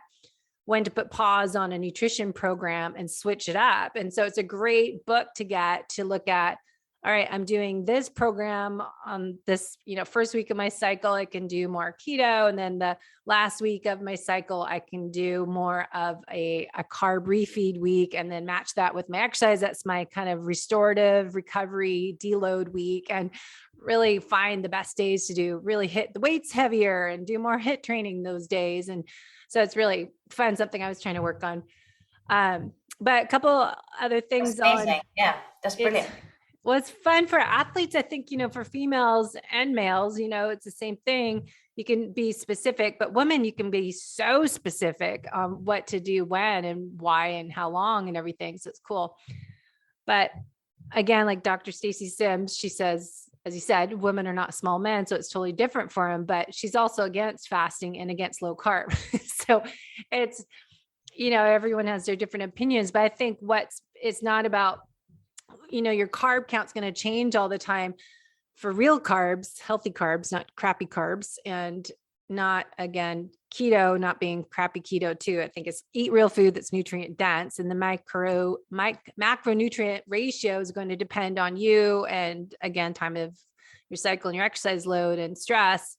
when to put pause on a nutrition program and switch it up. And so it's a great book to get to look at, all right, I'm doing this program on this, first week of my cycle, I can do more keto. And then the last week of my cycle, I can do more of a carb refeed week, and then match that with my exercise. That's my kind of restorative recovery deload week, and really find the best days to really hit the weights heavier and do more HIIT training those days. And so it's really fun, something I was trying to work on. But a couple other things. That's amazing. Yeah, that's brilliant. Well, it's fun for athletes. I think, for females and males, it's the same thing. You can be specific, but women, you can be so specific on what to do when and why and how long and everything. So it's cool. But again, like Dr. Stacey Sims, she says, as you said, women are not small men, so it's totally different for him, but she's also against fasting and against low carb. So it's, everyone has their different opinions, but I think it's not about, your carb count's going to change all the time for real carbs, healthy carbs, not crappy carbs, and not, again, keto, not being crappy keto too. I think it's eat real food that's nutrient dense, and the macronutrient ratio is going to depend on you. And again, time of your cycle and your exercise load and stress,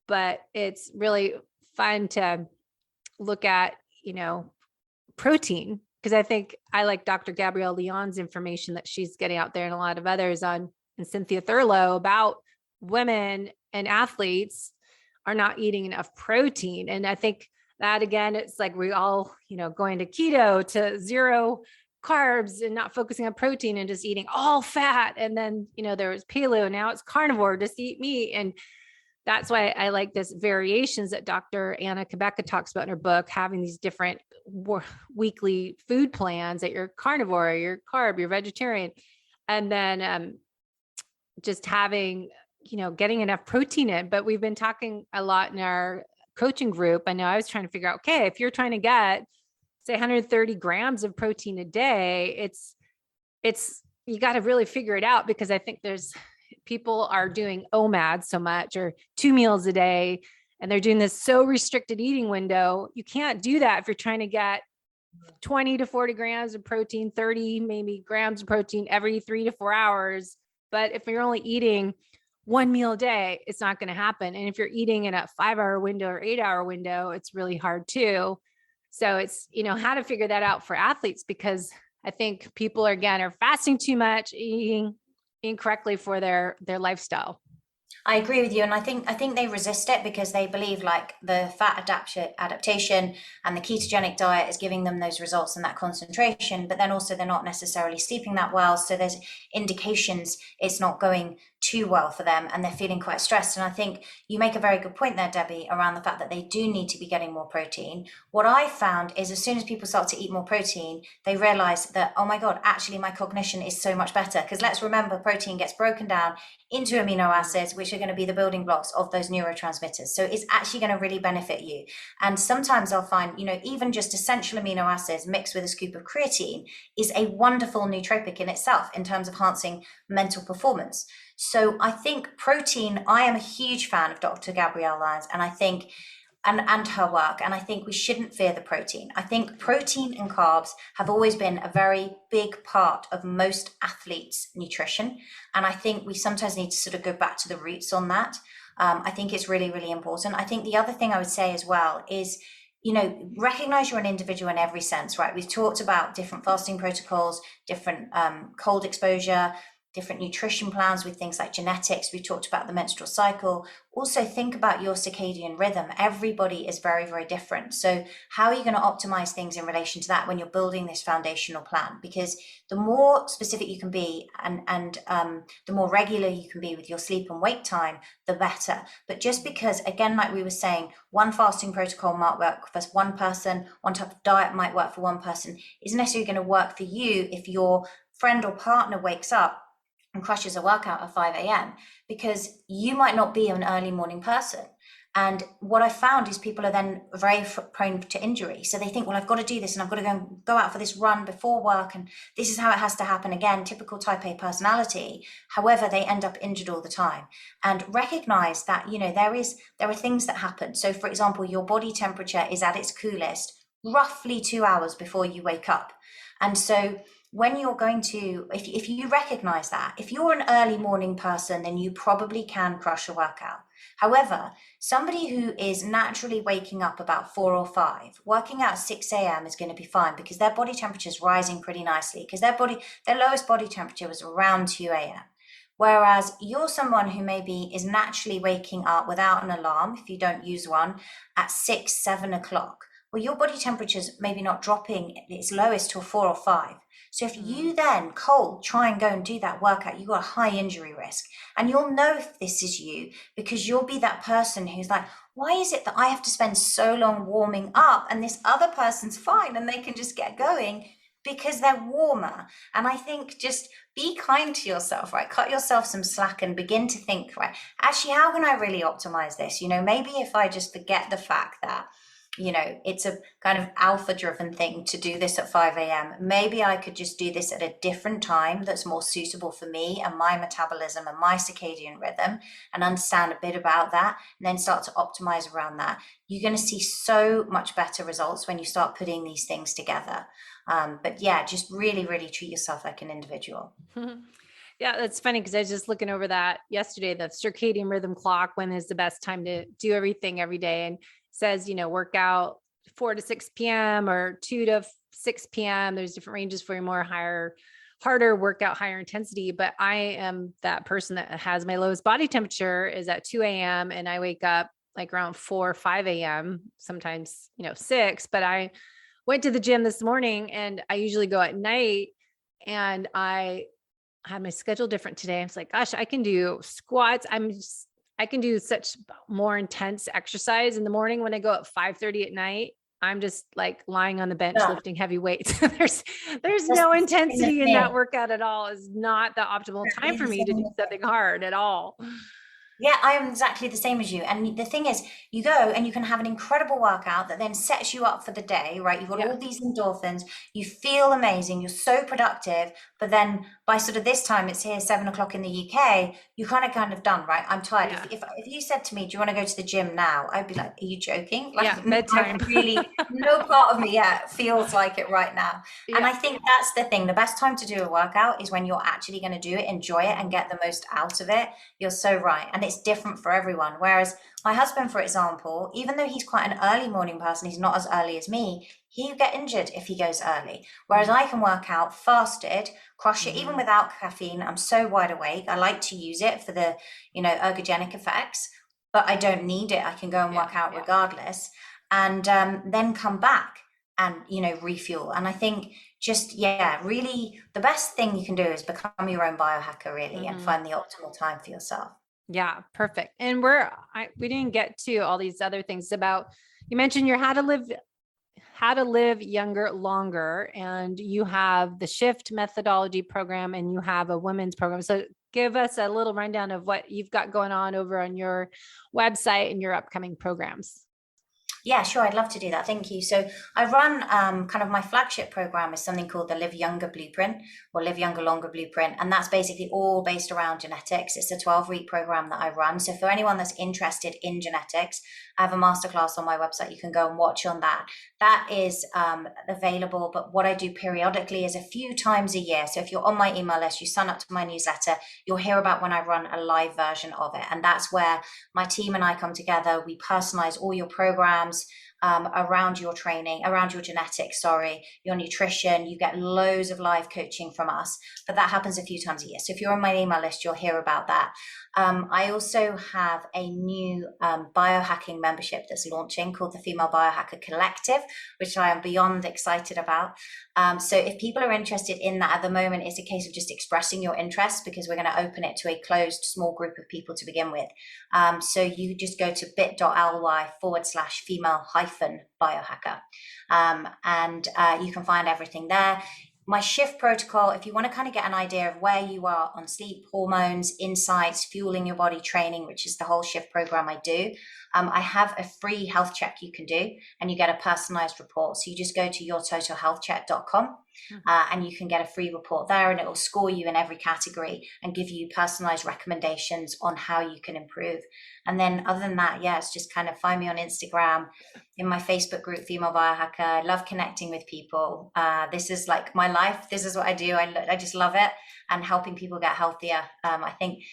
but it's really fun to look at, protein. Cause I think I like Dr. Gabrielle Leon's information that she's getting out there, and a lot of others and Cynthia Thurlow, about women and athletes are not eating enough protein. And I think that, again, it's like we all, going to keto, to zero carbs, and not focusing on protein and just eating all fat. And then, there was paleo, now it's carnivore, just eat meat. And that's why I like this variations that Dr. Anna Kabeka talks about in her book, having these different weekly food plans that you're carnivore, you're carb, you're vegetarian. And then just having, getting enough protein in. But we've been talking a lot in our coaching group. I know I was trying to figure out, okay, if you're trying to get, say, 130 grams of protein a day, you got to really figure it out, because I think people are doing OMAD so much, or 2 meals a day, and they're doing this so restricted eating window. You can't do that if you're trying to get 20 to 40 grams of protein, 30 maybe grams of protein every 3 to 4 hours. But if you're only eating 1 meal a day, it's not going to happen. And if you're eating in a 5-hour window or 8-hour window, it's really hard too. So it's, how to figure that out for athletes, because I think people are fasting too much, eating incorrectly for their lifestyle. I agree with you. And I think they resist it because they believe like the fat adaptation and the ketogenic diet is giving them those results and that concentration, but then also they're not necessarily sleeping that well. So there's indications it's not going too well for them, and they're feeling quite stressed. And I think you make a very good point there, Debbie, around the fact that they do need to be getting more protein. What I found is as soon as people start to eat more protein, they realize that, oh my God, actually my cognition is so much better. Because let's remember, protein gets broken down into amino acids, which are going to be the building blocks of those neurotransmitters. So it's actually going to really benefit you. And sometimes I'll find, even just essential amino acids mixed with a scoop of creatine is a wonderful nootropic in itself in terms of enhancing mental performance. So I think protein, I am a huge fan of Dr. Gabrielle Lyons, and I think, and her work, and I think we shouldn't fear the protein. I think protein and carbs have always been a very big part of most athletes' nutrition. And I think we sometimes need to sort of go back to the roots on that. I think it's really, really important. I think the other thing I would say as well is, recognize you're an individual in every sense, right? We've talked about different fasting protocols, different cold exposure, different nutrition plans with things like genetics. We talked about the menstrual cycle. Also think about your circadian rhythm. Everybody is very, very different. So how are you going to optimize things in relation to that when you're building this foundational plan? Because the more specific you can be and the more regular you can be with your sleep and wake time, the better. But just because, again, like we were saying, one fasting protocol might work for one person, one type of diet might work for one person, isn't necessarily going to work for you if your friend or partner wakes up and crushes a workout at 5 a.m. because you might not be an early morning person. And what I found is people are then very prone to injury. So they think, well, I've got to do this and I've got to go out for this run before work. And this is how it has to happen. Again, typical type A personality. However, they end up injured all the time. And recognize that, there are things that happen. So for example, your body temperature is at its coolest roughly 2 hours before you wake up. And so when you're going to, if you recognize that, if you're an early morning person, then you probably can crush a workout. However, somebody who is naturally waking up about 4 or 5, working out 6 a.m. is going to be fine because their body temperature is rising pretty nicely because their lowest body temperature was around 2 a.m. Whereas you're someone who maybe is naturally waking up without an alarm, if you don't use one, at 6, 7 o'clock. Well, your body temperature is maybe not dropping its lowest till 4 or 5. So if you then cold try and go and do that workout, you've got a high injury risk. And you'll know if this is you because you'll be that person who's like, why is it that I have to spend so long warming up and this other person's fine and they can just get going? because they're warmer. And I think just be kind to yourself, right? Cut yourself some slack and begin to think, right, actually, how can I really optimize this? Maybe if I just forget the fact that, it's a kind of alpha driven thing to do this at 5 a.m. Maybe I could just do this at a different time that's more suitable for me and my metabolism and my circadian rhythm, and understand a bit about that, and then start to optimize around that. You're going to see so much better results when you start putting these things together. But yeah, just really, really treat yourself like an individual. Yeah, that's funny because I was just looking over that yesterday, the circadian rhythm clock, when is the best time to do everything every day, and says, work out 4 to 6 p.m. or 2 to 6 p.m. There's different ranges for your harder workout, higher intensity. But I am that person that has my lowest body temperature is at 2 a.m. and I wake up like around 4 or 5 a.m., sometimes, 6. But I went to the gym this morning and I usually go at night, and I had my schedule different today. I was like, gosh, I can do squats. I can do such more intense exercise in the morning. When I go at 5:30 at night, I'm just like lying on the bench lifting heavy weights. There's no intensity in that workout at all. It's not the optimal time for me to do something hard at all. Yeah, I am exactly the same as you. And the thing is, you go and you can have an incredible workout that then sets you up for the day, right? You've got all these endorphins, you feel amazing, you're so productive. But then by sort of this time, it's here 7 o'clock in the UK, you're kind of done, right? I'm tired. Yeah. If you said to me, do you want to go to the gym now? I'd be like, are you joking? Like, bedtime. Really, no part of me feels like it right now. Yeah. And I think that's the thing. The best time to do a workout is when you're actually going to do it, enjoy it, and get the most out of it. You're so right. And it's different for everyone. Whereas my husband, for example, even though he's quite an early morning person, he's not as early as me, he'll get injured if he goes early. Whereas I can work out fasted, crush it, even without caffeine. I'm so wide awake. I like to use it for the, ergogenic effects, but I don't need it. I can go and work out regardless, and then come back and, refuel. And I think really the best thing you can do is become your own biohacker, really, and find the optimal time for yourself. Yeah, perfect. And we didn't get to all these other things about, you mentioned your how to live younger, longer, and you have the S.H.I.F.T methodology program, and you have a women's program. So give us a little rundown of what you've got going on over on your website and your upcoming programs. Yeah, sure. I'd love to do that. Thank you. So I run kind of my flagship program is something called the Live Younger Blueprint, or Live Younger Longer Blueprint. And that's basically all based around genetics. It's a 12-week program that I run. So for anyone that's interested in genetics, I have a masterclass on my website. You can go and watch on that. That is available. But what I do periodically is a few times a year. So if you're on my email list, you sign up to my newsletter, you'll hear about when I run a live version of it. And that's where my team and I come together. We personalize all your programs around your training, around your genetics, your nutrition. You get loads of live coaching from us, but that happens a few times a year. So if you're on my email list, you'll hear about that. I also have a new biohacking membership that's launching called the Female Biohacker Collective, which I am beyond excited about. So if people are interested in that at the moment, it's a case of just expressing your interest, because we're going to open it to a closed small group of people to begin with. So you just go to bit.ly/female-biohacker, and you can find everything there. My S.H.I.F.T protocol, if you want to kind of get an idea of where you are on sleep, hormones, insights, fueling your body training, which is the whole S.H.I.F.T program I do, I have a free health check you can do, and you get a personalized report. So you just go to yourtotalhealthcheck.com and you can get a free report there, and it will score you in every category and give you personalized recommendations on how you can improve. And then other than that, it's just kind of find me on Instagram, in my Facebook group, Female Biohacker. I love connecting with people. This is like my life. This is what I do. I just love it, and helping people get healthier. I think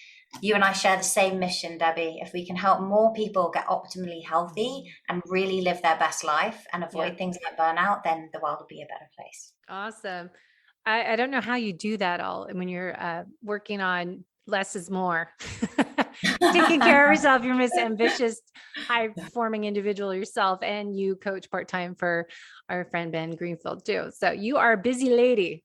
you and I share the same mission, Debbie. If we can help more people get optimally healthy and really live their best life and avoid things like burnout, then the world will be a better place. Awesome. I don't know how you do that all when you're working on less is more. Taking care of yourself, you're this ambitious, high-performing individual yourself, and you coach part-time for our friend Ben Greenfield too. So you are a busy lady.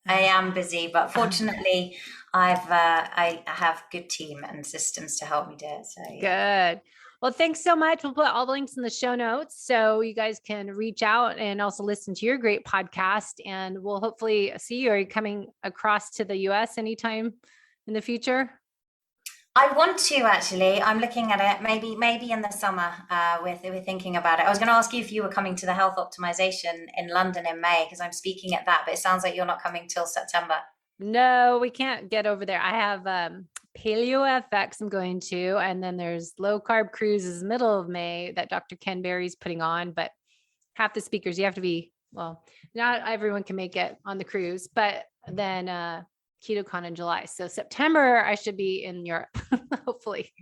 I am busy, but fortunately, I have good team and systems to help me do it. So Good. Well, thanks so much. We'll put all the links in the show notes so you guys can reach out and also listen to your great podcast. And we'll hopefully see you. Are you coming across to the US anytime in the future? I want to actually. I'm looking at it. Maybe in the summer. We're thinking about it. I was going to ask you if you were coming to the health optimization in London in May because I'm speaking at that. But it sounds like you're not coming till September. No, we can't get over there. I have Paleo FX I'm going to, and then there's low carb cruises middle of May that Dr. Ken Berry's putting on. But half the speakers you have to be. Well, not everyone can make it on the cruise, but then. KetoCon in July. So September, I should be in Europe, hopefully.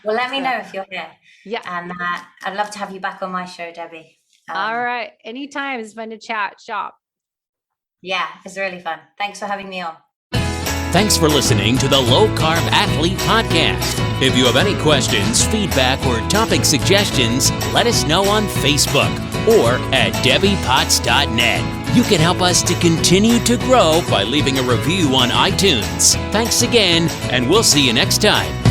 Well, let me know if you're here. Yeah. And I'd love to have you back on my show, Debbie. All right. Anytime. It's fun to chat, shop. Yeah, it's really fun. Thanks for having me on. Thanks for listening to the Low Carb Athlete Podcast. If you have any questions, feedback, or topic suggestions, let us know on Facebook or at debbiepotts.net. You can help us to continue to grow by leaving a review on iTunes. Thanks again, and we'll see you next time.